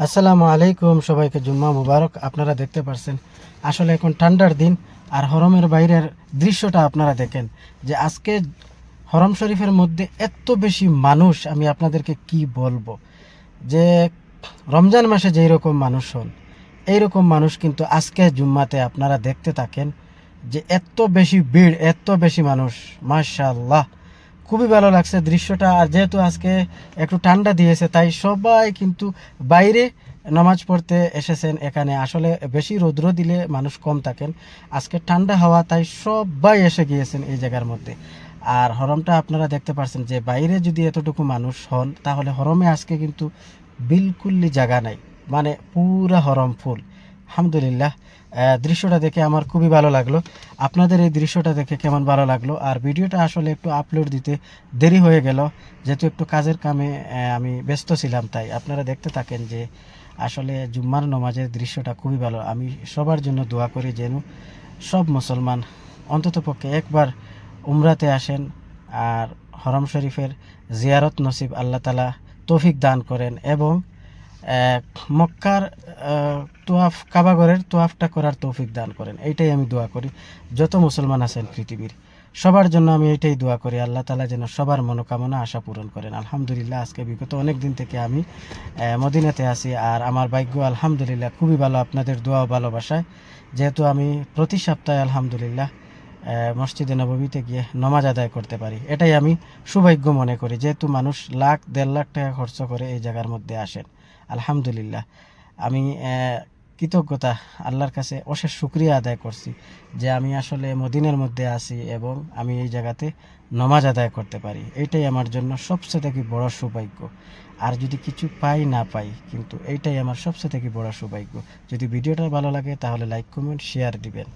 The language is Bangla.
আসসালামু আলাইকুম, সবাইকে জুম্মা মুবারক। আপনারা দেখতে পাচ্ছেন আসলে এখন ঠান্ডার দিন, আর হরমের বাইরের দৃশ্যটা আপনারা দেখেন যে আজকে হরম শরীফের মধ্যে এত বেশি মানুষ, আমি আপনাদেরকে কি বলবো যে রমজান মাসে যেই রকম মানুষ হন এইরকম মানুষ কিন্তু আজকে জুম্মাতে আপনারা দেখতে থাকেন যে এত বেশি ভিড়, এত বেশি মানুষ, মাশাআল্লাহ। খুবই ভালো লাগছে দৃশ্যটা। আর যেহেতু আজকে একটু ঠান্ডা দিয়েছে, তাই সবাই কিন্তু বাইরে নামাজ পড়তে এসেছেন। এখানে আসলে বেশি রৌদ্র দিলে মানুষ কম থাকেন, আজকে ঠান্ডা হাওয়া, তাই সবাই এসে গিয়েছেন এই জায়গার মধ্যে। আর হরমটা আপনারা দেখতে পাচ্ছেন যে বাইরে যদি এতটুকু মানুষ হন, তাহলে হরমে আজকে কিন্তু বিলকুলই জায়গা নাই, মানে পুরা হরম ফুল। আলহামদুলিল্লাহ, দৃশ্যটা দেখে আমার খুবই ভালো লাগলো। আপনাদের এই দৃশ্যটা দেখে কেমন ভালো লাগলো? আর ভিডিওটা আসলে একটু আপলোড দিতে দেরি হয়ে গেল, যেহেতু একটু কাজের কামে আমি ব্যস্ত ছিলাম, তাই আপনারা দেখতে থাকেন যে আসলে জুম্মার নামাজের দৃশ্যটা খুবই ভালো। আমি সবার জন্য দোয়া করি যেন সব মুসলমান অন্ততপক্ষে একবার উমরাতে আসেন, আর হরম শরীফের জিয়ারত নসিব আল্লাহ তালা তৌফিক দান করেন, এবং মক্কার তোয়াফ, কাবাগরের তোয়াফটা করার তৌফিক দান করেন। এইটাই আমি দোয়া করি যত মুসলমান আছেন পৃথিবীর সবার জন্য। আমি এইটাই দোয়া করি আল্লাহ তালা যেন সবার মনোকামনা আশা পূরণ করেন। আলহামদুলিল্লাহ, আজকে বিগত অনেক দিন থেকে আমি মদিনাতে আছি, আর আমার ভাগ্য আলহামদুলিল্লাহ খুবই ভালো আপনাদের দোয়া ও ভালোবাসায়। যেহেতু আমি প্রতি সপ্তাহে আলহামদুলিল্লাহ মসজিদে নববীতে গিয়ে নমাজ আদায় করতে পারি, এটাই আমি সৌভাগ্য মনে করি। যেহেতু মানুষ লাখ দেড় লাখ টাকা খরচ করে এই জায়গার মধ্যে আসেন, আলহামদুলিল্লাহ আমি কৃতজ্ঞতা আল্লাহর কাছে অশেষ শুকরিয়া আদায় করছি যে আমি আসলে মদিনার মধ্যে আছি এবং আমি এই জায়গাতে নমাজ আদায় করতে পারি। এইটাই আমার জন্য সবচেয়ে থেকে বড় সৌভাগ্য। আর যদি কিছু পাই না পাই, কিন্তু এইটাই আমার সবচেয়ে থেকে বড় সৌভাগ্য। যদি ভিডিওটা ভালো লাগে তাহলে লাইক, কমেন্ট, শেয়ার দিবেন।